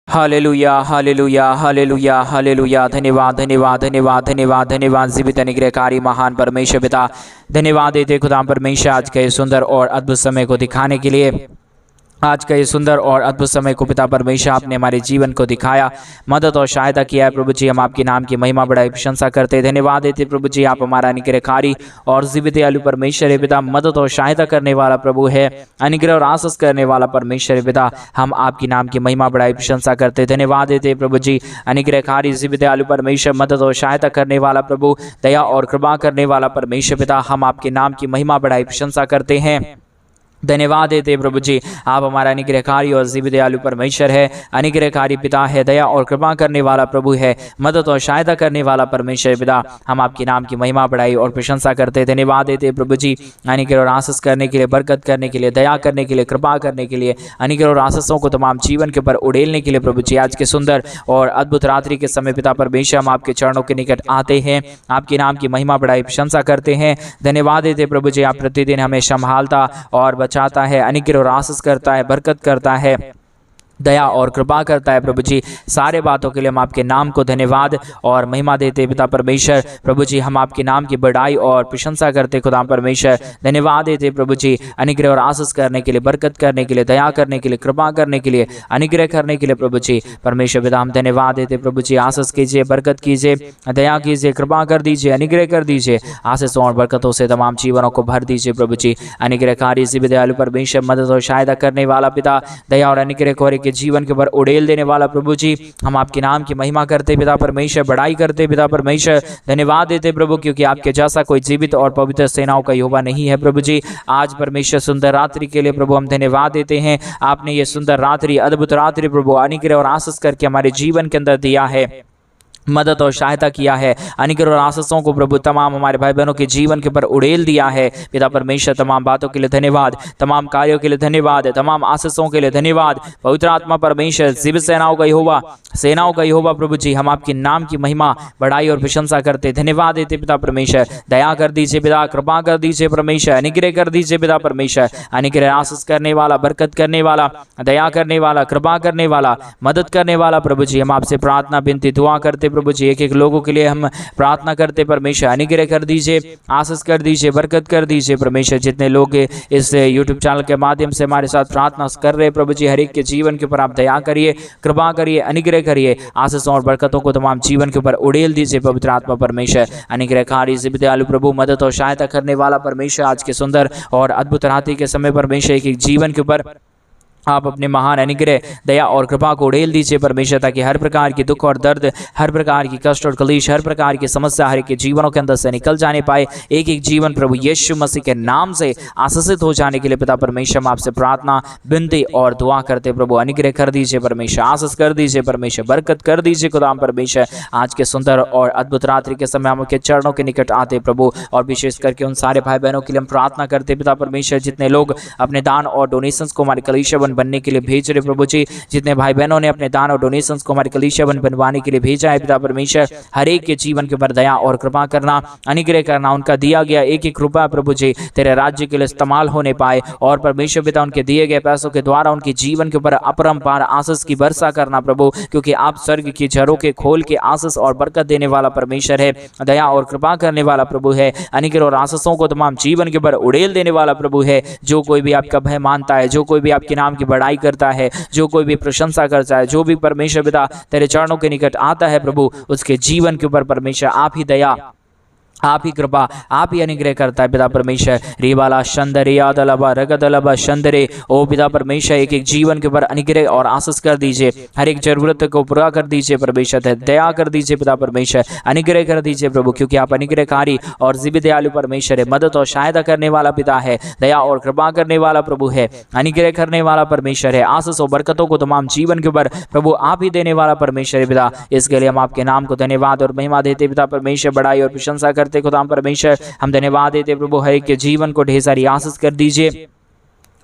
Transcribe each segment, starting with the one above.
Hallelujah hallelujah hallelujah hallelujah. धन्यवाद धन्यवाद धन्यवाद धन्यवाद धन्यवाद जीवित अनुग्रहकारी महान परमेश्वर पिता, धन्यवाद देते खुदा परमेश्वर आज के सुंदर और अद्भुत समय को दिखाने के लिए। आज का ये सुंदर और अद्भुत समय को पिता परमेश्वर आपने हमारे जीवन को दिखाया, मदद और सहायता किया है प्रभु जी। हम आपके नाम की महिमा बड़ाई प्रशंसा करते हैं, धन्यवाद देते प्रभु जी। आप हमारा अनुग्रहकारी और जीवित दयालु परमेश्वर है पिता, मदद और सहायता करने वाला प्रभु है, अनुग्रह और आशीष करने वाला परमेश्वर है पिता। हम आपकी नाम की महिमा बड़ाई प्रशंसा करते हैं, धन्यवाद देते प्रभु जी। अनुग्रहकारी जीवित दयालु परमेश्वर, मदद और सहायता करने वाला प्रभु, दया और कृपा करने वाला परमेश्वर पिता, हम आपके नाम की महिमा बड़ाई प्रशंसा करते हैं, धन्यवाद देते प्रभु जी। आप हमारा अनुग्रहकारी और जीवित दयालु परमेश्वर है, अनुग्रहकारी पिता है, दया और कृपा करने वाला प्रभु है, मदद और सहायता करने वाला परमेश्वर पिता। हम आपके नाम की महिमा बढ़ाई और प्रशंसा करते, धन्यवाद देते प्रभु जी। अनुग्रह और आशीष करने के लिए, बरकत करने के लिए, दया करने के लिए, कृपा करने के लिए, अनुग्रह और आशीषों को तमाम जीवन के ऊपर उड़ेलने के लिए प्रभु जी। आज के सुंदर और अद्भुत रात्रि के समय पिता परमेश्वर, हम आपके चरणों के निकट आते हैं, आपके नाम की महिमा बढ़ाई प्रशंसा करते हैं, धन्यवाद देते प्रभु जी। आप प्रतिदिन हमें संभालता और चाहता है, अनुग्रह और आशीष करता है, बरकत करता है, दया और कृपा करता है प्रभु जी। सारे बातों के लिए हम आपके नाम को धन्यवाद और महिमा देते पिता परमेश्वर। प्रभु जी हम आपके नाम की बड़ाई और प्रशंसा करते खुदा परमेश्वर, धन्यवाद देते प्रभु जी। अनुग्रह और आशीष करने के लिए, बरकत करने के लिए, दया करने के लिए, कृपा करने के लिए, अनुग्रह करने के लिए प्रभु जी परमेश्वर पिता हम धन्यवाद देते प्रभु जी। आशीष कीजिए, बरकत कीजिए, दया कीजिए, कृपा कर दीजिए, अनुग्रह कर दीजिए, आशीषों और बरकतों से तमाम जीवनों को भर दीजिए प्रभु जी। अनुग्रहकारी जीवित दयालु परमेश्वर, मदद और सहायता करने वाला पिता, दया और अनुग्रह को के जीवन के ऊपर उड़ेल देने वाला प्रभु जी, हम आपके नाम की महिमा करते पिता परमेश्वर, बड़ाई करते पिता परमेश्वर, धन्यवाद देते प्रभु, क्योंकि आपके जैसा कोई जीवित और पवित्र सेनाओं का यहोवा नहीं है प्रभु जी। आज परमेश्वर सुंदर रात्रि के लिए प्रभु हम धन्यवाद देते हैं। आपने ये सुंदर रात्रि, अद्भुत रात्रि प्रभु अनुग्रह और आशीष करके हमारे जीवन के अंदर दिया है, मदद और सहायता किया है, अनुग्रह और आशीषों को प्रभु तमाम हमारे भाई बहनों के जीवन के ऊपर उड़ेल दिया है पिता परमेश्वर। तमाम बातों के लिए धन्यवाद, तमाम कार्यों के लिए धन्यवाद, तमाम आशीषों के लिए धन्यवाद। पवित्र आत्मा परमेश्वर, जीवित सेनाओं का यहोवा, सेनाओं का यहोवा प्रभु जी, हम आपके नाम की महिमा बढ़ाई और प्रशंसा करते, धन्यवाद देते पिता परमेश्वर। दया कर दीजिए पिता, कृपा कर दीजिए परमेश्वर, अनुग्रह कर दीजिए पिता परमेश्वर। अनुग्रह आशीष करने वाला, बरकत करने वाला, दया करने वाला, कृपा करने वाला, मदद करने वाला प्रभु जी, हम आपसे प्रार्थना विनती दुआ करते प्रभु जी। एक एक लोगों के लिए हम प्रार्थना करते परमेश्वर, अनुग्रह कर दीजिए, आशीष कर दीजिए, बरकत कर दीजिए परमेश्वर। जितने लोग इस यूट्यूब चैनल के माध्यम से हमारे साथ प्रार्थना कर रहे प्रभु जी, हर एक के जीवन के ऊपर आप दया करिए, कृपा करिए, अनुग्रह करिए, आशीषों और बरकतों को तमाम जीवन के ऊपर उड़ेल दीजिए पवित्र आत्मा परमेश्वर। अनुग्रहकारी जीवित दयालु प्रभु, मदद और सहायता करने वाला परमेश्वर, आज के सुंदर और अद्भुत रात्रि के समय परमेश्वर, एक एक जीवन के ऊपर आप अपने महान अनुग्रह, दया और कृपा को उड़ेल दीजिए परमेश्वर, ताकि हर प्रकार की दुख और दर्द, हर प्रकार की कष्ट और कलेश, हर प्रकार की समस्या हर एक के जीवनों के अंदर से निकल जाने पाए। एक एक जीवन प्रभु यीशु मसीह के नाम से आशीषित हो जाने के लिए पिता परमेश्वर हम आपसे प्रार्थना, विनती और दुआ करते प्रभु। अनुग्रह कर दीजिए परमेश्वर, आशीष कर दीजिए परमेश्वर, बरकत कर दीजिए खुदा परमेश्वर। आज के सुंदर और अद्भुत रात्रि के समय हम उनके चरणों के निकट आते प्रभु, और विशेष करके उन सारे भाई बहनों के लिए हम प्रार्थना करते पिता परमेश्वर, जितने लोग अपने दान और डोनेशंस को हमारे कलीसिया बनने के लिए भेज रहे प्रभु जी, जितने भाई बहनों ने अपने दान और डोनेशंस को हमारे कलीसिया बनवाने के लिए भेजा है पिता परमेश्वर, हर एक के जीवन के ऊपर दया और कृपा करना, अनुग्रह करना, उनका दिया गया एक एक रुपया प्रभु जी तेरे राज्य के लिए इस्तेमाल होने पाए, और परमेश्वर पिता उनके दिए गए पैसों के द्वारा उनके जीवन के ऊपर अपरंपार आशीष की वर्षा करना प्रभु, क्योंकि आप स्वर्ग की झरों के खोल के आशीष और बरकत देने वाला परमेश्वर है, दया और कृपा करने वाला प्रभु है, अनुग्रह और आशीषों को तमाम जीवन के ऊपर उड़ेल देने वाला प्रभु है। जो कोई भी आपका भय मानता है, जो कोई भी आपके नाम की बड़ाई करता है, जो कोई भी प्रशंसा करता है, जो भी परमेश्वर पिता तेरे चरणों के निकट आता है प्रभु, उसके जीवन के ऊपर परमेश्वर आप ही दया, आप ही कृपा, आप ही अनुग्रह करता है पिता परमेश्वर। रेवाला शंदरे यादलबा रगदलबा शंदरे, ओ पिता परमेश्वर एक एक जीवन के ऊपर अनुग्रह और आशीष कर दीजिए, हर एक जरूरत को पूरा कर दीजिए परमेश्वर, दया कर दीजिए पिता परमेश्वर, अनुग्रह कर दीजिए प्रभु, क्योंकि आप अनुग्रहकारी और जीवित दयालु परमेश्वर है, मदद और सहायता करने वाला पिता है, दया और कृपा करने वाला प्रभु है, अनुग्रह करने वाला परमेश्वर है, आशीष और बरकतों को तमाम जीवन के ऊपर प्रभु आप ही देने वाला परमेश्वर है पिता। इसके लिए हम आपके नाम को धन्यवाद और महिमा देते पिता परमेश्वर, बड़ाई और प्रशंसा करते खुदा परमेश्वर। हम धन्यवाद देते प्रभु, हर एक के जीवन को ढेर सारी आशीष कर दीजिए,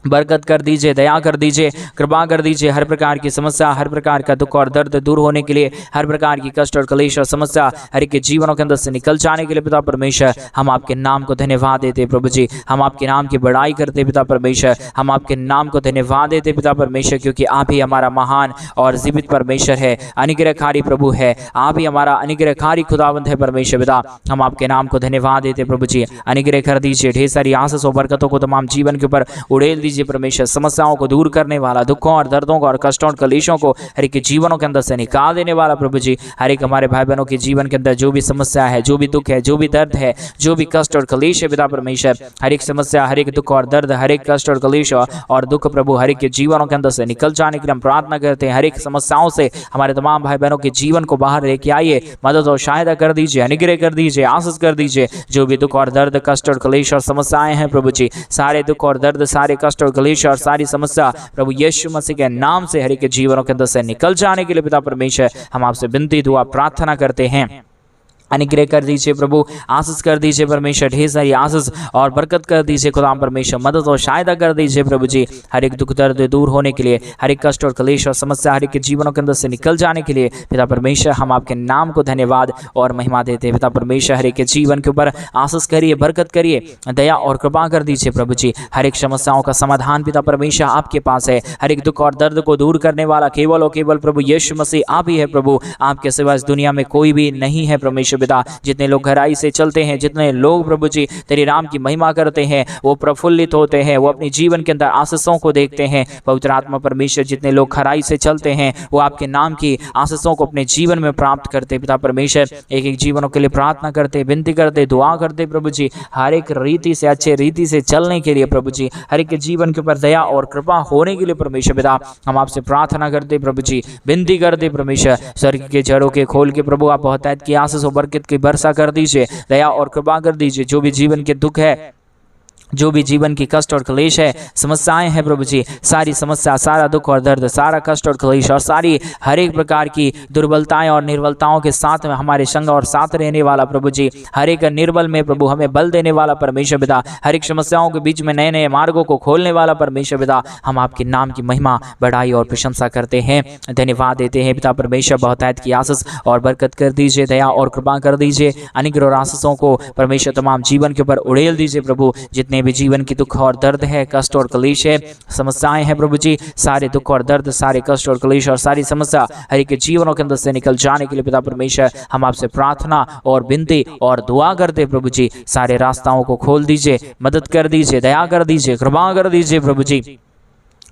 बरकत कर दीजिए, दया कर दीजिए, कृपा कर दीजिए। हर प्रकार की समस्या, हर प्रकार का दुख और दर्द दूर होने के लिए, हर प्रकार की कष्ट और क्लेश और समस्या हर एक के जीवनों के अंदर से निकल जाने के लिए पिता परमेश्वर हम आपके नाम को धन्यवाद देते प्रभु जी। हम आपके नाम की बड़ाई करते पिता परमेश्वर, हम आपके नाम को धन्यवाद देते पिता परमेश्वर, क्योंकि आप ही हमारा महान और जीवित परमेश्वर है, अनुग्रहकारी प्रभु है। आप ही हमारा अनुग्रहकारी खुदावंत है परमेश्वर पिता। हम आपके नाम को धन्यवाद देते प्रभु जी। अनुग्रह कर दीजिए, ढेर सारी आशीष और बरकतों को तमाम जीवन के ऊपर उड़ेल दीजिए परमेश्वर। समस्याओं को दूर करने वाला, दुखों और दर्दों को और कष्टों और कलेशों को हर एक के जीवनों के अंदर से निकाल देने वाला प्रभु जी। हर एक हमारे भाई बहनों के जीवन के अंदर जो भी समस्या है, जो भी दुख है, जो भी दर्द है, जो भी कष्ट और कलेश है पिता परमेश्वर, हर एक समस्या, हर एक दुख और दर्द, हर एक कष्ट और कलेश और दुख प्रभु हर एक के जीवनों के अंदर से निकल जाने के लिए हम प्रार्थना करते हैं। हर एक समस्याओं से हमारे तमाम भाई बहनों के जीवन को बाहर लेके आइए, मदद और सहायता कर दीजिए, अनुग्रह कर दीजिए, आशीष कर दीजिए। जो भी दुख और दर्द, कष्ट और कलेश और समस्याएं हैं प्रभु जी, सारे दुख और दर्द, सारे कष्ट और कलेश और सारी समस्या प्रभु यीशु मसीह के नाम से हर एक के जीवनों के अंदर से निकल जाने के लिए पिता परमेश्वर हम आपसे विनती दुआ प्रार्थना करते हैं। अनुग्रह कर दीजिए प्रभु, आशीष कर दीजिए परमेश्वर, ढेर सारी आशीष और बरकत कर दीजिए खुदा परमेश्वर, मदद और सहायता कर दीजिए प्रभु जी। हर एक दुख दर्द दूर होने के लिए, हर एक कष्ट और क्लेश और समस्या हर एक के जीवनों के अंदर से निकल जाने के लिए पिता परमेश्वर हम आपके नाम को धन्यवाद और महिमा देते हैं। पिता परमेश्वर हर एक के जीवन के ऊपर आशीष करिए, बरकत करिए, दया और कृपा कर दीजिए प्रभु जी। हर एक समस्याओं का समाधान पिता परमेश्वर आपके पास है। हर एक दुख और दर्द को दूर करने वाला केवल और केवल प्रभु यीशु मसीह आप ही है प्रभु। आपके सिवा इस दुनिया में कोई भी नहीं है परमेश्वर पिता। जितने लोग गहराई से चलते हैं, जितने लोग प्रभु जी तेरे नाम की महिमा करते हैं, वो प्रफुल्लित होते हैं, वो अपने जीवन के अंदर आशीषों को देखते हैं। पवित्र आत्मा परमेश्वर, जितने लोग खराई से चलते हैं वो आपके नाम की आशीषों को अपने जीवन में प्राप्त करते। पिता परमेश्वर एक एक जीवनों के लिए प्रार्थना करते, विनती करते, दुआ करते प्रभु जी, हर एक रीति से अच्छे रीति से चलने के लिए प्रभु जी, हर एक के जीवन के ऊपर दया और कृपा होने के लिए परमेश्वर पिता हम आपसे प्रार्थना करते प्रभु जी, विनती करते परमेश्वर। स्वर्ग के जड़ों के खोल के प्रभु आप बहुतायत की आशीष और बरकत की वर्षा कर दीजिए, दया और कृपा कर दीजिए। जो भी जीवन के दुख है, जो भी जीवन की कष्ट और क्लेश है, समस्याएं हैं प्रभु जी, सारी समस्या, सारा दुख और दर्द, सारा कष्ट और क्लेश और सारी हर एक प्रकार की दुर्बलताएं और निर्बलताओं के साथ में हमारे संग और साथ रहने वाला प्रभु जी, हर एक निर्बल में प्रभु हमें बल देने वाला परमेश्वर पिता, हर एक समस्याओं के बीच में नए नए मार्गों को खोलने वाला परमेश्वर पिता, हम आपके नाम की महिमा, बड़ाई और प्रशंसा करते हैं, धन्यवाद देते हैं पिता परमेश्वर। बहुतायत की आशीष और बरकत कर दीजिए, दया और कृपा कर दीजिए, अनुग्रह और आशीषों को परमेश्वर तमाम जीवन के ऊपर उड़ेल दीजिए प्रभु। जितने भी जीवन की दुख और दर्द है, कष्ट और क्लेश है, समस्याएं हैं प्रभु जी, सारे दुख और दर्द, सारे कष्ट और क्लेश और सारी समस्या हर एक के जीवनों के अंदर से निकल जाने के लिए पिता परमेश्वर हम आपसे प्रार्थना और विनती और दुआ करते प्रभु जी। सारे रास्ताओं को खोल दीजिए, मदद कर दीजिए, दया कर दीजिए, कृपा कर दीजिए प्रभु जी।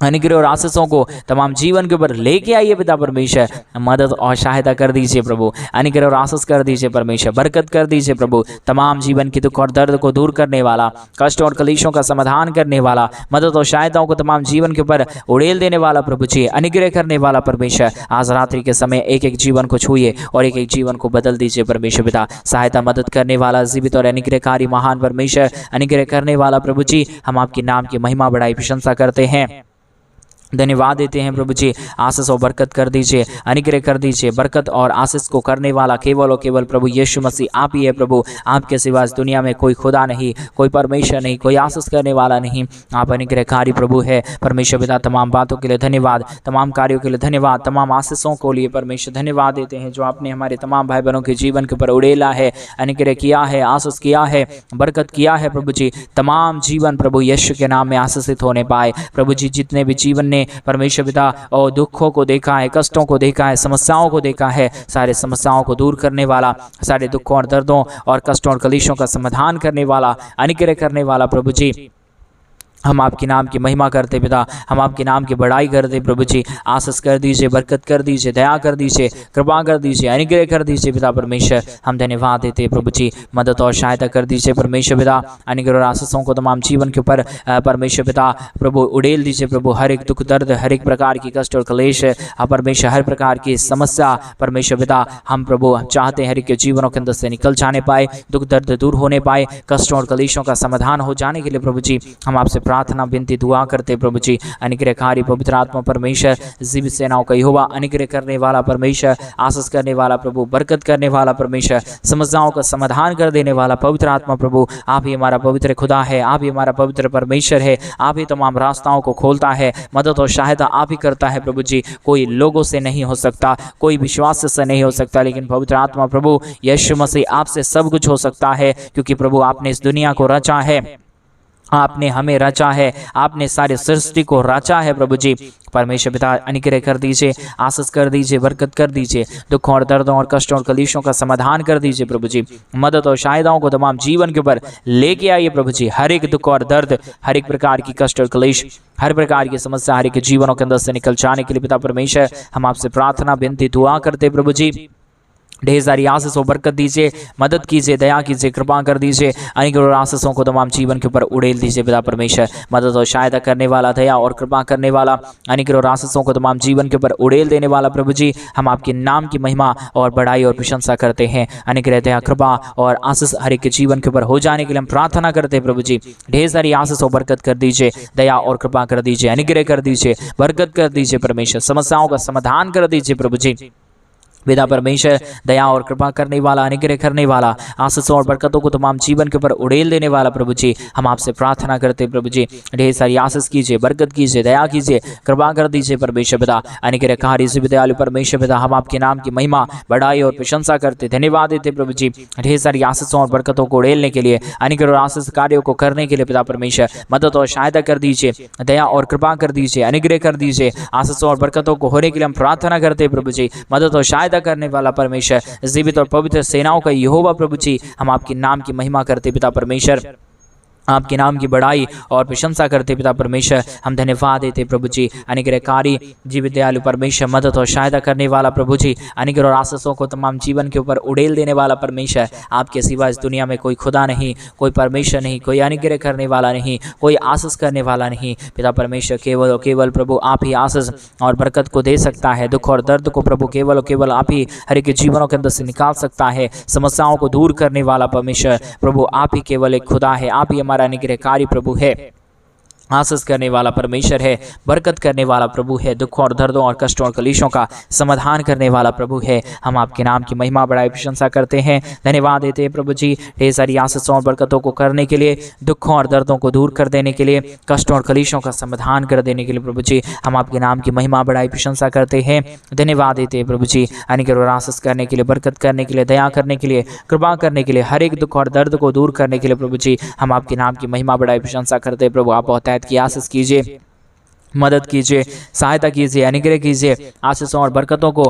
अनुग्रह और आशीषों को तमाम जीवन के ऊपर लेके आइए पिता परमेश्वर, मदद और सहायता कर दीजिए प्रभु। अनुग्रह और आशीष कर दीजिए परमेश्वर, बरकत कर दीजिए प्रभु। तमाम जीवन की दुख और दर्द को दूर करने वाला, कष्ट और क्लेशों का समाधान करने वाला, मदद और सहायताओं को तमाम जीवन के ऊपर उड़ेल देने वाला प्रभु जी, अनुग्रह करने वाला परमेश्वर, आज रात्रि के समय एक एक जीवन को छूइए और एक एक जीवन को बदल दीजिए परमेश्वर पिता। सहायता, मदद करने वाला, जीवित और अनुग्रहकारी महान परमेश्वर, अनुग्रह करने वाला प्रभु जी, हम आपके नाम की महिमा, बड़ाई, प्रशंसा करते हैं, धन्यवाद देते हैं प्रभु जी। आशीष और बरकत कर दीजिए, अनुग्रह कर दीजिए। बरकत और आशीष को करने वाला केवल और केवल प्रभु यीशु मसीह आप ही है प्रभु। आपके सिवा इस दुनिया में कोई खुदा नहीं, कोई परमेश्वर नहीं, कोई आशीष करने वाला नहीं। आप अनुग्रहकारी प्रभु है परमेश्वर पिता। तमाम बातों के लिए धन्यवाद, तमाम कार्यों के लिए धन्यवाद, तमाम आशीषों को लिए परमेश्वर धन्यवाद देते हैं जो आपने हमारे तमाम भाई बहनों के जीवन के ऊपर उड़ेला है, अनुग्रह किया है, आशीष किया है, बरकत किया है प्रभु जी। तमाम जीवन प्रभु यीशु के नाम में आशीषित होने पाए प्रभु जी। जितने भी जीवन ने परमेश्वर पिता और दुखों को देखा है, कष्टों को देखा है, समस्याओं को देखा है, सारे समस्याओं को दूर करने वाला, सारे दुखों और दर्दों और कष्टों और कलेशों का समाधान करने वाला, अनुग्रह करने वाला प्रभु जी, हम आपके नाम की महिमा करते पिता, हम आपके नाम की बड़ाई करते प्रभु जी। आशीष कर दीजिए, बरकत कर दीजिए, दया कर दीजिए, कृपा कर दीजिए, अनुग्रह कर दीजिए पिता परमेश्वर। हम धन्यवाद देते प्रभु जी, मदद और सहायता कर दीजिए परमेश्वर पिता। अनुग्रह और आशीषों को तमाम जीवन के ऊपर परमेश्वर पिता प्रभु उड़ेल दीजिए प्रभु। हर एक दुख दर्द, हर एक प्रकार की कष्ट और क्लेश परमेश्वर, हर प्रकार की समस्या परमेश्वर पिता हम प्रभु चाहते हैं हर एक के जीवनों के अंदर से निकल जाने पाए, दुख दर्द दूर होने पाए, कष्टों और क्लेशों का समाधान हो जाने के लिए प्रभु जी हम आपसे प्रार्थना विनती दुआ करते प्रभु जी। अनुग्रहकारी पवित्र आत्मा परमेश्वर, जीवित सेनाओं का यहोवा, अनुग्रह करने वाला परमेश्वर, आशीष करने वाला प्रभु, बरकत करने वाला परमेश्वर, समस्याओं का समाधान कर देने वाला पवित्र आत्मा प्रभु, आप ही हमारा पवित्र खुदा है, आप ही हमारा पवित्र परमेश्वर है, आप ही तमाम रास्ताओं को खोलता है, मदद और सहायता आप ही करता है प्रभु जी। कोई लोगों से नहीं हो सकता, कोई विश्वास से नहीं हो सकता, लेकिन पवित्र आत्मा प्रभु यीशु मसीह आपसे सब कुछ हो सकता है, क्योंकि प्रभु आपने इस दुनिया को रचा है, आपने हमें रचा है, आपने सारी सृष्टि को रचा है प्रभु जी। परमेश्वर पिता अनुग्रह कर दीजिए, आशीष कर दीजिए, बरकत कर दीजिए, दुखों और दर्दों और कष्टों और कलेशों का समाधान कर दीजिए प्रभु जी। मदद और सहायताओं को तमाम जीवन के ऊपर लेके आइए प्रभु जी। हर एक दुख और दर्द, हर एक प्रकार की कष्ट और कलेश, हर प्रकार की समस्या हर एक जीवनों के अंदर से निकल जाने के लिए पिता परमेश्वर हम आपसे प्रार्थना विनती दुआ करते प्रभु जी। ढेर सारी आशीषों बरकत दीजिए, मदद कीजिए, दया कीजिए, कृपा कर दीजिए, अनुग्रह और आशीषों को तमाम जीवन के ऊपर उड़ेल दीजिए पिता परमेश्वर। मदद और सहायता करने वाला, दया और कृपा करने वाला, अनुग्रह और आशीषों को तमाम जीवन के ऊपर उड़ेल देने वाला प्रभु जी, हम आपके नाम की महिमा और बड़ाई और प्रशंसा करते हैं। अनुग्रह, दया, कृपा और आशीष हर एक के जीवन के ऊपर हो जाने के लिए हम प्रार्थना करते हैं प्रभु जी। ढेर सारी आशीषों बरकत कर दीजिए, दया और कृपा कर दीजिए, अनुग्रह कर दीजिए, बरकत कर दीजिए परमेश्वर, समस्याओं का समाधान कर दीजिए प्रभु जी। पिता परमेश्वर दया और कृपा करने वाला, अनुग्रह करने वाला, आशीषों और बरकतों को तमाम जीवन के ऊपर उड़ेल देने वाला प्रभु जी, हम आपसे प्रार्थना करते प्रभु जी। ढेर सारी आशीष कीजिए, बरकत कीजिए, दया कीजिए, कृपा कर दीजिए परमेश्वर पिता। अनुग्रहकारी दयालु परमेश्वर पिता, हम आपके नाम की महिमा, बड़ाई और प्रशंसा करते, धन्यवाद देते प्रभु जी। ढेर सारी आशीषों और बरकतों को उड़ेलने के लिए, अनुग्रह और आशीष कार्यों को करने के लिए पिता परमेश्वर मदद और सहायता कर दीजिए, दया और कृपा कर दीजिए, अनुग्रह कर दीजिए, आशीषों और बरकतों को होने के लिए हम प्रार्थना करते प्रभु जी। मदद और सहायता करने वाला परमेश्वर, जीवित और पवित्र सेनाओं का यहोवा प्रभु जी, हम आपके नाम की महिमा करते पिता परमेश्वर, आपके नाम की बड़ाई और प्रशंसा करते पिता परमेश्वर, हम धन्यवाद देते प्रभु जी। अनुग्रहकारी जीवित दयालु परमेश्वर, मदद और सहायता करने वाला प्रभु जी, अनुग्रह और आशीषों को तमाम जीवन के ऊपर उड़ेल देने वाला परमेश्वर, आपके सिवा इस दुनिया में कोई खुदा नहीं, कोई परमेश्वर नहीं, कोई अनुग्रह करने वाला नहीं, कोई आशीष करने वाला नहीं पिता परमेश्वर। केवल और केवल प्रभु आप ही आशीष और बरकत को दे सकता है। दुख और दर्द को प्रभु केवल और केवल आप ही हर एक जीवनों के अंदर से निकाल सकता है। समस्याओं को दूर करने वाला परमेश्वर प्रभु आप ही केवल एक खुदा है, आप ही हमारा अनुग्रहकारी प्रभु है, आशीष करने वाला परमेश्वर है, बरकत करने वाला प्रभु है, दुखों और दर्दों और कष्टों और कलेशों का समाधान करने वाला प्रभु है। हम आपके नाम की महिमा बड़ाई प्रशंसा करते हैं, धन्यवाद देते हैं प्रभु जी। ढेर सारी आशीषों और बरकतों को करने के लिए, दुखों और दर्दों को दूर कर देने के लिए, कष्टों और कलेशों का समाधान कर देने के लिए प्रभु जी, हम आपके नाम की महिमा बड़ाई प्रशंसा करते हैं, धन्यवाद देते हैं प्रभु जी। अनुग्रह और आशीष करने के लिए, बरकत करने के लिए, दया करने के लिए, कृपा करने के लिए, हर एक दुख और दर्द को दूर करने के लिए प्रभु जी, हम आपके नाम की महिमा बड़ाई प्रशंसा करते हैं प्रभु। आप बहुत की आशीष कीजिए, मदद कीजिए, सहायता कीजिए, अनुग्रह कीजिए, आशीषों और बरकतों को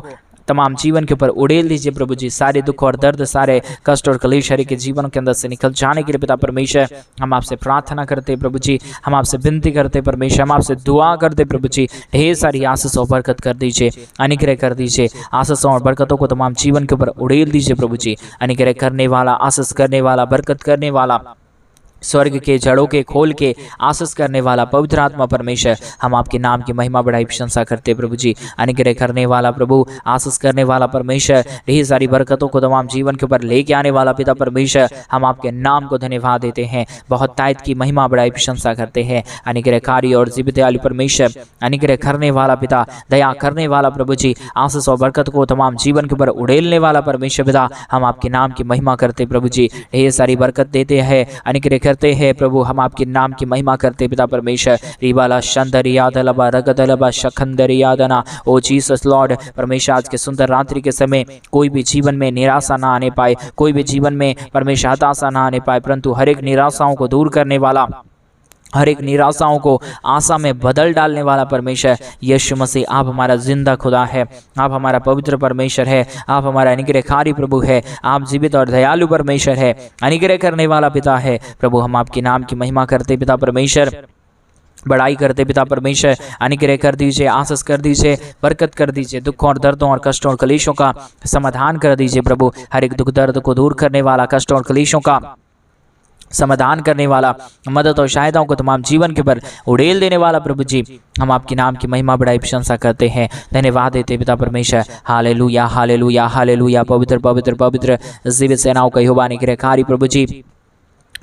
तमाम जीवन के ऊपर उड़ेल दीजिए प्रभु जी। सारे दुख और दर्द, सारे कष्ट और कलेश हर एक के जीवन के अंदर से निकल जाने के लिए पिता परमेश्वर हम आपसे प्रार्थना करते प्रभु जी, हम आपसे विनती करते परमेश्वर, हम आपसे दुआ करते प्रभु जी। ढेर सारी आशीष और बरकत कर दीजिए, अनुग्रह कर दीजिए, आशीषों और बरकतों को तमाम जीवन के ऊपर उड़ेल दीजिए प्रभु जी। अनुग्रह करने वाला, आशीष करने वाला, बरकत करने वाला, स्वर्ग के जड़ों के खोल के आशीष करने वाला पवित्र आत्मा परमेश्वर, हम आपके नाम की महिमा बड़ाई प्रशंसा करते प्रभु जी। अनुग्रह करने वाला प्रभु, आशीष करने वाला परमेश्वर, ढेर सारी बरकतों को तमाम जीवन के ऊपर लेके आने वाला पिता परमेश्वर, हम आपके नाम को धन्यवाद देते हैं, बहुत तायत की महिमा बड़ाई प्रशंसा करते हैं। अनुग्रहकारी और जीवित दयालु परमेश्वर, अनुग्रह करने वाला पिता, दया करने वाला प्रभु जी, आशीष और बरकत को तमाम जीवन के ऊपर उड़ेलने वाला परमेश्वर पिता, हम आपके नाम की महिमा करते प्रभु जी। ढेर सारी बरकत देते हैं, अनुग्रह करते हैं प्रभु, हम आपके नाम की महिमा करते पिता परमेश्वर। रिबाला शंदरियादलबा रगदलबा शखंदरियादना, ओ जीसस लॉर्ड परमेश्वर, आज के सुंदर रात्रि के समय कोई भी जीवन में निराशा ना आने पाए, कोई भी जीवन में परमेश्वर हताशा ना आने पाए, परंतु हर एक निराशाओं को दूर करने वाला, हर एक निराशाओं को आशा में बदल डालने वाला परमेश्वर यीशु मसीह, आप हमारा जिंदा खुदा है, आप हमारा पवित्र परमेश्वर है, आप हमारा अनुग्रहकारी प्रभु है, आप जीवित और दयालु परमेश्वर है, अनुग्रह करने वाला पिता है प्रभु। हम आपके नाम की महिमा करते पिता परमेश्वर, बड़ाई करते पिता परमेश्वर। अनुग्रह कर दीजिए, आशीष कर दीजिए, बरकत कर दीजिए, दुखों और दर्दों और कष्टों और कलेशों का समाधान कर दीजिए प्रभु। हर एक दुख दर्द को दूर करने वाला, कष्टों और कलेशों का समाधान करने वाला, मदद और सहायताओं को तमाम जीवन के पर उड़ेल देने वाला प्रभु जी, हम आपके नाम की महिमा बड़ाई प्रशंसा करते हैं, धन्यवाद देते पिता परमेश्वर। हालेलुया हालेलुया हालेलुया, पवित्र पवित्र पवित्र जीवित सेनाओं का यहोवा अनुग्रहकारी प्रभु जी,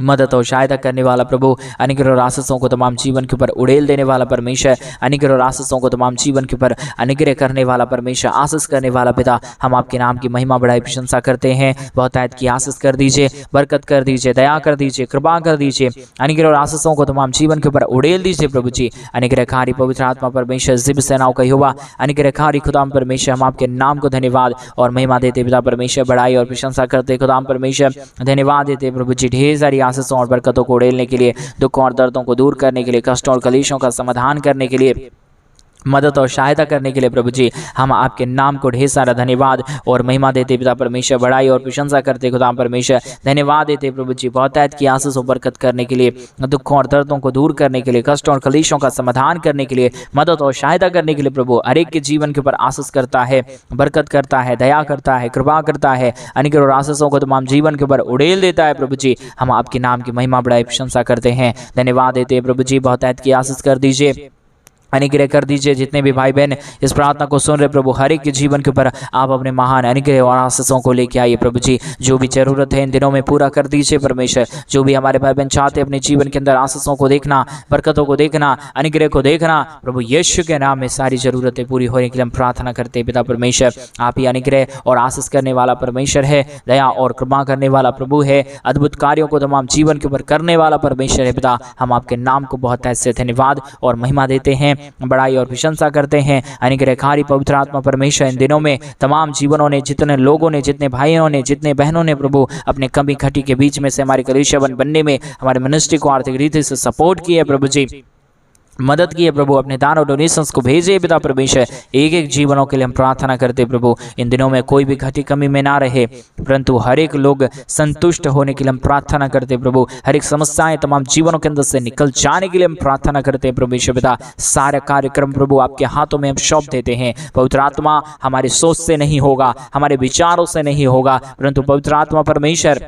मदद और सहायता करने वाला प्रभु, अनुग्रह और आशीषों को तमाम जीवन के ऊपर उड़ेल देने वाला परमेश्वर, अनुग्रह और आशीषों को तमाम जीवन के ऊपर अनुग्रह करने वाला परमेश्वर, आशीष करने वाला पिता, हम आपके नाम की महिमा बढ़ाई प्रशंसा करते हैं। बहुतायत की आशीष कर दीजिए, बरकत कर दीजिए, दया कर दीजिए, कृपा कर दीजिए, अनुग्रह और आशीषों को तमाम जीवन के ऊपर उड़ेल दीजिए प्रभु जी। अनुग्रहकारी पवित्र आत्मा परमेश्वर, जिब सेनाओं का यहोवा, अनुग्रहकारी खुदाम परमेश्वर, हम आपके नाम को धन्यवाद और महिमा देते पिता परमेश्वर, बढ़ाई और प्रशंसा करते खुदाम परमेश्वर, धन्यवाद देते प्रभु जी। ढेर सारी आशीषों और बरकतों को उड़ेलने के लिए, दुखों और दर्दों को दूर करने के लिए, कष्टों और कलेशों का समाधान करने के लिए, मदद और सहायता करने के लिए प्रभु जी, हम आपके नाम को ढेर सारा धन्यवाद और महिमा देते पिता परमेश्वर, बढ़ाई और प्रशंसा करते खुदा परमेश्वर, धन्यवाद देते प्रभु जी। बहुतायत की आशीष और बरकत करने के लिए, दुखों और दर्दों को दूर करने के लिए, कष्टों और कलेशों का समाधान करने के लिए, मदद और सहायता करने के लिए प्रभु हर एक के जीवन के ऊपर आशीष करता है, बरकत करता है, दया करता है, कृपा करता है, अनुग्रह और आशीषों को तमाम जीवन के ऊपर उड़ेल देता है प्रभु जी। हम आपके नाम की महिमा बढ़ाई प्रशंसा करते हैं, धन्यवाद देते हैं प्रभु जी। बहुतायत की आशीष कर दीजिए, अनुग्रह कर दीजिए। जितने भी भाई बहन इस प्रार्थना को सुन रहे प्रभु, हर एक के जीवन के ऊपर आप अपने महान अनुग्रह और आशीषों को लेके आइए प्रभु जी। जो भी जरूरत है इन दिनों में पूरा कर दीजिए परमेश्वर। जो भी हमारे भाई बहन चाहते हैं अपने जीवन के अंदर आशीषों को देखना, बरकतों को देखना, अनुग्रह को देखना, प्रभु यीशु के नाम में सारी जरूरतें पूरी होने के लिए हम प्रार्थना करते हैं पिता परमेश्वर। आप ही अनुग्रह और आशीष करने वाला परमेश्वर है, दया और कृपा करने वाला प्रभु है, अद्भुत कार्यों को तमाम जीवन के ऊपर करने वाला परमेश्वर है पिता। हम आपके नाम को बहुत ऐसे धन्यवाद और महिमा देते हैं, बड़ाई और प्रशंसा करते हैं। अनुग्रहकारी पवित्र आत्मा परमेश्वर, इन दिनों में तमाम जीवनों ने, जितने लोगों ने, जितने भाइयों ने, जितने बहनों ने प्रभु अपने कमी घटी के बीच में से हमारे कलीसिया बनने में, हमारे मिनिस्ट्री को आर्थिक रीति से सपोर्ट किया प्रभु जी, मदद की है प्रभु, अपने दान और डोनेशंस को भेजे पिता परमेश्वर। एक एक जीवनों के लिए हम प्रार्थना करते प्रभु, इन दिनों में कोई भी घटी कमी में ना रहे, परंतु हर एक लोग संतुष्ट होने के लिए हम प्रार्थना करते प्रभु। हर एक समस्याएं तमाम जीवनों के अंदर से निकल जाने के लिए हम प्रार्थना करते हैं परमेश्वर पिता। सारा कार्यक्रम प्रभु आपके हाथों में हम सौंप देते हैं। पवित्र आत्मा हमारी सोच से नहीं होगा, हमारे विचारों से नहीं होगा, परंतु पवित्र आत्मा परमेश्वर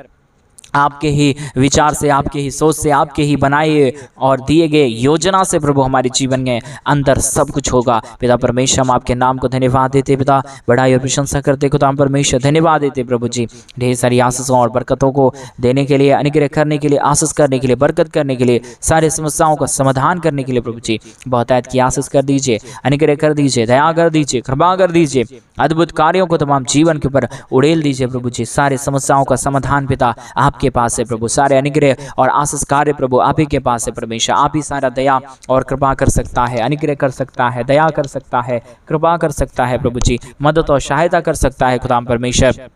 आपके ही विचार से, आपके ही सोच से, आपके ही बनाए और दिए गए योजना से प्रभु हमारे जीवन में अंदर सब कुछ होगा पिता परमेश्वर। हम आपके नाम को धन्यवाद देते पिता, बढ़ाई और प्रशंसा करते खुदा परमेश्वर, धन्यवाद देते प्रभु जी। ढेर सारी आशीषों और बरकतों को देने के लिए, अनुग्रह करने के लिए, आशीष करने के लिए, बरकत करने के लिए, सारी समस्याओं का समाधान करने के लिए प्रभु जी बहुतायत की आशीष कर दीजिए, अनुग्रह कर दीजिए, दया कर दीजिए, कृपा कर दीजिए, अद्भुत कार्यों को तमाम जीवन के ऊपर उड़ेल दीजिए प्रभु जी। सारी समस्याओं का समाधान पिता आपके पास है प्रभु, सारे अनुग्रह और आशीष कार्य प्रभु आप ही के पास है परमेश्वर। आप ही सारा दया और कृपा कर सकता है, अनुग्रह कर सकता है, दया कर सकता है, कृपा कर सकता है प्रभु जी, मदद और सहायता कर सकता है खुदा परमेश्वर।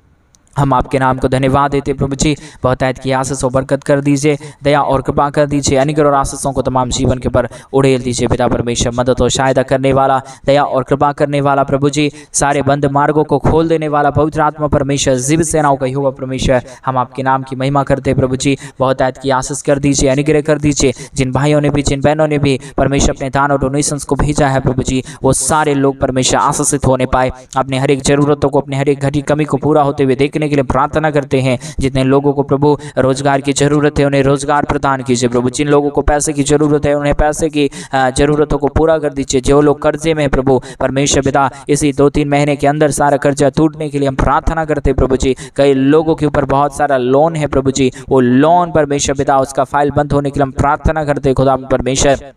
हम आपके नाम को धन्यवाद देते प्रभु जी। बहुतायत की आशीष और बरकत कर दीजिए, दया और कृपा कर दीजिए, अनुग्रह और आशीषों को तमाम जीवन के ऊपर उड़ेल दीजिए पिता परमेश्वर। मदद और सहायता करने वाला, दया और कृपा करने वाला प्रभु जी, सारे बंद मार्गों को खोल देने वाला पवित्र आत्मा परमेश्वर, जीव सेनाओं का यहोवा परमेश्वर, हम आपके नाम की महिमा करते प्रभु जी। बहुतायत की आशीष कर दीजिए, अनुग्रह कर दीजिए। जिन भाइयों ने भी, जिन बहनों ने भी परमेश्वर अपने दान और डोनेशंस को भेजा है प्रभु जी, वो सारे लोग परमेश्वर आशीषित होने पाए, अपने हर एक जरूरतों को, अपने हर एक घटी कमी को पूरा होते हुए देखने के लिए प्रार्थना करते हैं। जितने लोगों को प्रभु रोजगार की जरूरत है उन्हें रोजगार प्रदान कीजिए प्रभु। जिन लोगों को पैसे की जरूरत है उन्हें पैसे की जरूरतों को पूरा कर दीजिए। जो लोग कर्जे में है प्रभु परमेश्वर पिता, इसी 2-3 महीने के अंदर सारा कर्जा टूटने के लिए हम प्रार्थना करते हैं प्रभु जी। कई लोगों के ऊपर बहुत सारा लोन है प्रभु जी, वो लोन परमेश्वर पिता उसका फाइल बंद होने के लिए हम प्रार्थना करते हैं खुदा परमेश्वर।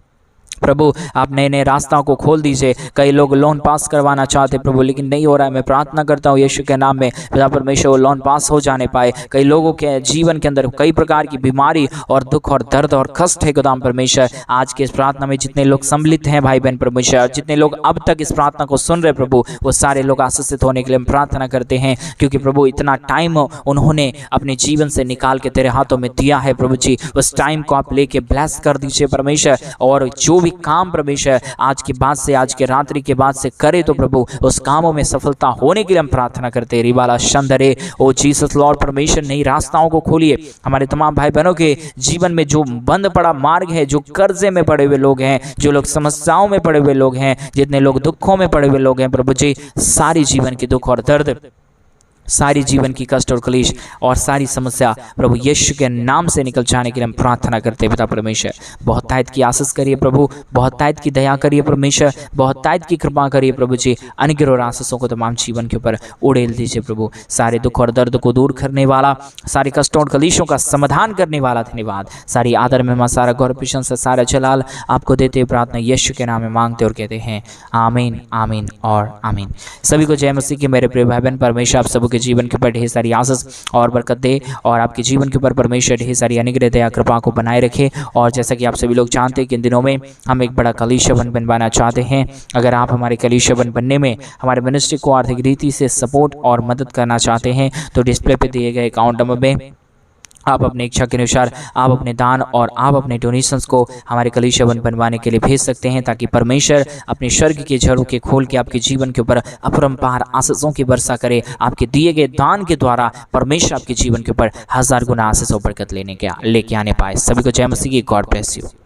प्रभु आप नए नए रास्ताओं को खोल दीजिए। कई लोग लोन पास करवाना चाहते प्रभु लेकिन नहीं हो रहा है, मैं प्रार्थना करता हूँ यीशु के नाम में पिता परमेश्वर वो लोन पास हो जाने पाए। कई लोगों के जीवन के अंदर कई प्रकार की बीमारी और दुख और दर्द और कष्ट है खुदा परमेश्वर। आज के इस प्रार्थना में जितने लोग सम्मिलित हैं भाई बहन परमेश्वर, जितने लोग अब तक इस प्रार्थना को सुन रहे प्रभु, वो सारे लोग आशीषित होने के लिए हम प्रार्थना करते हैं, क्योंकि प्रभु इतना टाइम उन्होंने अपने जीवन से निकाल के तेरे हाथों में दिया है प्रभु जी। उस टाइम को आप लेके ब्लेस कर दीजिए परमेश्वर, और जो भी काम परमेश्वर आज के बाद से, आज के रात्रि के बाद से करे तो प्रभु उस कामों में सफलता होने के लिए हम प्रार्थना करते हैं। रिबाला शंदरे ओ जीसस लॉर्ड परमेश्वर, नई रास्ताओं को खोलिए। हमारे तमाम भाई बहनों के जीवन में जो बंद पड़ा मार्ग है, जो कर्जे में पड़े हुए लोग हैं, जो लोग समस्याओं में पड़े हुए लोग हैं, जितने लोग दुखों में पड़े हुए लोग हैं प्रभु जी, सारी जीवन की दुख और दर्द सारी जीवन की कष्ट और क्लेश और सारी समस्या प्रभु यीशु के नाम से निकल जाने के लिए हम प्रार्थना करते हैं पिता परमेश्वर। बहुत तायत की आशीष करिए प्रभु, बहुत तायत की दया करिए परमेश्वर, बहुत तायत की कृपा करिए प्रभु जी। अनुग्रह और आशीषों को तमाम जीवन के ऊपर उड़ेल दीजिए प्रभु। सारे दुख और दर्द को दूर करने वाला, सारे कष्टों और क्लेशों का समाधान करने वाला धन्यवाद। सारी आदर में सारा गौरव प्रशंसा सारा जलाल आपको देते हुए प्रार्थना यीशु के नाम में मांगते और कहते हैं आमीन, आमीन और आमीन। सभी को जय मसीह की मेरे प्रिय भाई बहन। परमेश्वर आप सबके जीवन के ऊपर ढेर सारी आशीष और बरकत दे और आपके जीवन के ऊपर परमेश्वर ढेर सारी अनुग्रह दया कृपा को बनाए रखे। और जैसा कि आप सभी लोग जानते हैं कि इन दिनों में हम एक बड़ा कलीसिया बनवाना चाहते हैं। अगर आप हमारे कलीसिया बनने में हमारे मिनिस्ट्री को आर्थिक रीति से सपोर्ट और मदद करना चाहते हैं तो डिस्प्ले पे दिए गए अकाउंट नंबर में आप अपने इच्छा के अनुसार आप अपने दान और आप अपने डोनेशंस को हमारे कलीसिया बनवाने के लिए भेज सकते हैं, ताकि परमेश्वर अपने स्वर्ग के झरोखे के खोल के आपके जीवन के ऊपर अपरंपार आशीषों की वर्षा करे। आपके दिए गए दान के द्वारा परमेश्वर आपके जीवन के ऊपर 1000 गुना आशीष और बरकत लेके आने पाए। सभी को जय मसीह की। God bless you.